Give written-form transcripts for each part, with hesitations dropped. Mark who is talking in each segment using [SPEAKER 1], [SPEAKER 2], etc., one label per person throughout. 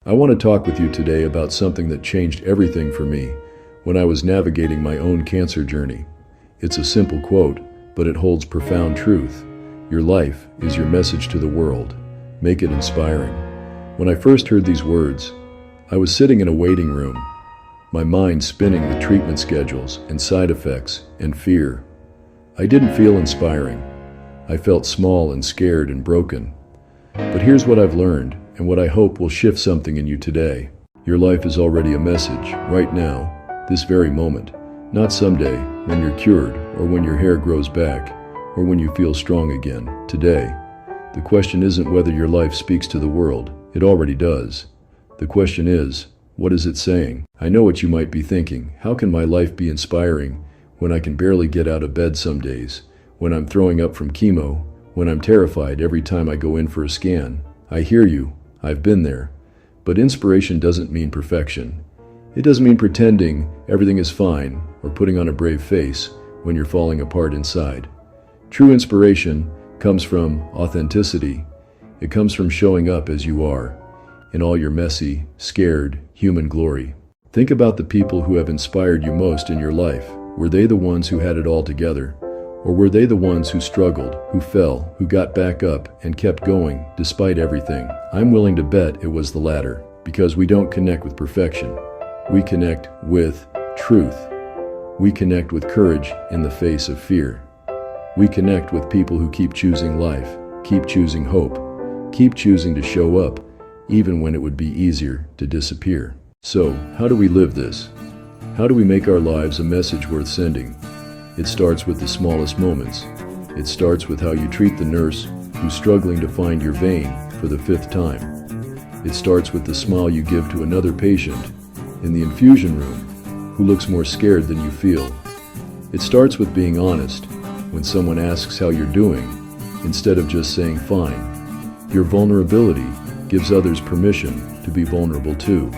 [SPEAKER 1] I want to talk with you today about something that changed everything for me when I was navigating my own cancer journey. It's a simple quote, but it holds profound truth. Your life is your message to the world. Make it inspiring. When I first heard these words, I was sitting in a waiting room, my mind spinning with treatment schedules and side effects and fear. I didn't feel inspiring. I felt small and scared and broken. But here's what I've learned, and what I hope will shift something in you today. Your life is already a message, right now, this very moment. Not someday, when you're cured, or when your hair grows back, or when you feel strong again. Today. The question isn't whether your life speaks to the world. It already does. The question is, what is it saying? I know what you might be thinking. How can my life be inspiring when I can barely get out of bed some days, when I'm throwing up from chemo, when I'm terrified every time I go in for a scan? I hear you. I've been there. But inspiration doesn't mean perfection. It doesn't mean pretending everything is fine or putting on a brave face when you're falling apart inside. True inspiration comes from authenticity. It comes from showing up as you are, in all your messy, scared, human glory. Think about the people who have inspired you most in your life. Were they the ones who had it all together? Or were they the ones who struggled, who fell, who got back up and kept going despite everything? I'm willing to bet it was the latter, because we don't connect with perfection. We connect with truth. We connect with courage in the face of fear. We connect with people who keep choosing life, keep choosing hope, keep choosing to show up, even when it would be easier to disappear. So, how do we live this? How do we make our lives a message worth sending? It starts with the smallest moments. It starts with how you treat the nurse who's struggling to find your vein for the 5th time. It starts with the smile you give to another patient in the infusion room who looks more scared than you feel. It starts with being honest when someone asks how you're doing, instead of just saying fine. Your vulnerability gives others permission to be vulnerable too.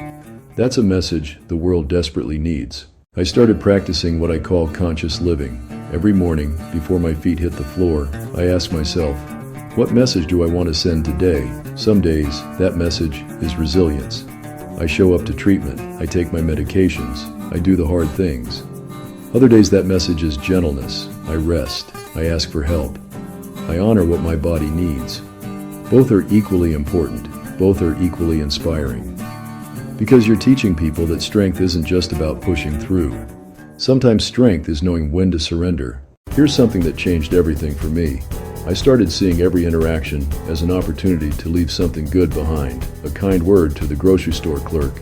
[SPEAKER 1] That's a message the world desperately needs. I started practicing what I call conscious living. Every morning, before my feet hit the floor, I ask myself, what message do I want to send today? Some days, that message is resilience. I show up to treatment. I take my medications. I do the hard things. Other days, that message is gentleness. I rest. I ask for help. I honor what my body needs. Both are equally important. Both are equally inspiring. Because you're teaching people that strength isn't just about pushing through. Sometimes strength is knowing when to surrender. Here's something that changed everything for me. I started seeing every interaction as an opportunity to leave something good behind. A kind word to the grocery store clerk.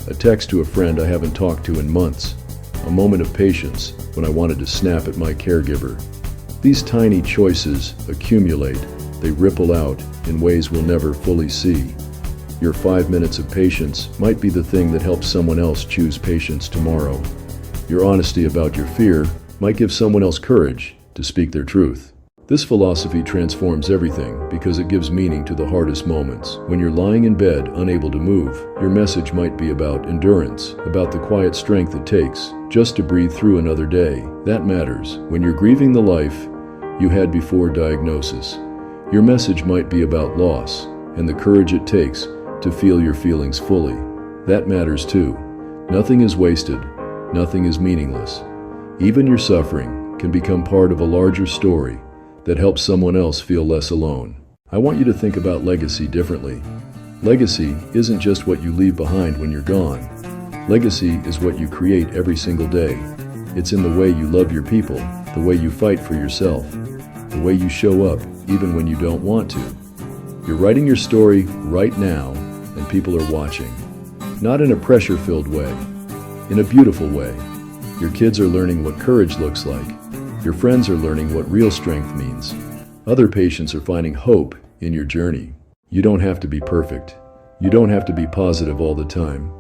[SPEAKER 1] A text to a friend I haven't talked to in months. A moment of patience when I wanted to snap at my caregiver. These tiny choices accumulate. They ripple out in ways we'll never fully see. Your 5 minutes of patience might be the thing that helps someone else choose patience tomorrow. Your honesty about your fear might give someone else courage to speak their truth. This philosophy transforms everything because it gives meaning to the hardest moments. When you're lying in bed, unable to move, your message might be about endurance, about the quiet strength it takes just to breathe through another day. That matters. When you're grieving the life you had before diagnosis, your message might be about loss and the courage it takes to feel your feelings fully. That matters too. Nothing is wasted. Nothing is meaningless. Even your suffering can become part of a larger story that helps someone else feel less alone. I want you to think about legacy differently. Legacy isn't just what you leave behind when you're gone. Legacy is what you create every single day. It's in the way you love your people, the way you fight for yourself, the way you show up even when you don't want to. You're writing your story right now, and people are watching. Not in a pressure-filled way, in a beautiful way. Your kids are learning what courage looks like. Your friends are learning what real strength means. Other patients are finding hope in your journey. You don't have to be perfect. You don't have to be positive all the time.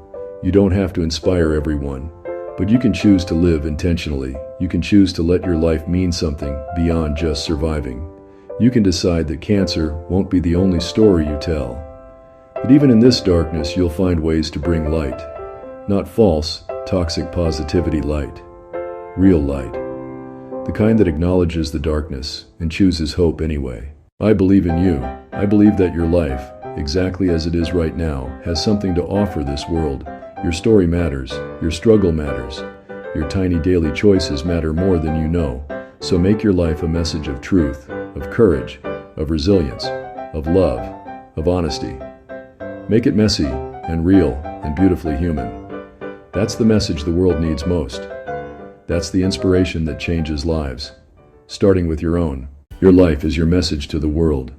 [SPEAKER 1] You don't have to inspire everyone. But you can choose to live intentionally. You can choose to let your life mean something beyond just surviving. You can decide that cancer won't be the only story you tell. But even in this darkness, you'll find ways to bring light. Not false, toxic positivity light. Real light. The kind that acknowledges the darkness and chooses hope anyway. I believe in you. I believe that your life exactly as it is right now, has something to offer this world. Your story matters. Your struggle matters. Your tiny daily choices matter more than you know. So make your life a message of truth, of courage, of resilience, of love, of honesty. Make it messy and real and beautifully human. That's the message the world needs most. That's the inspiration that changes lives, starting with your own. Your life is your message to the world.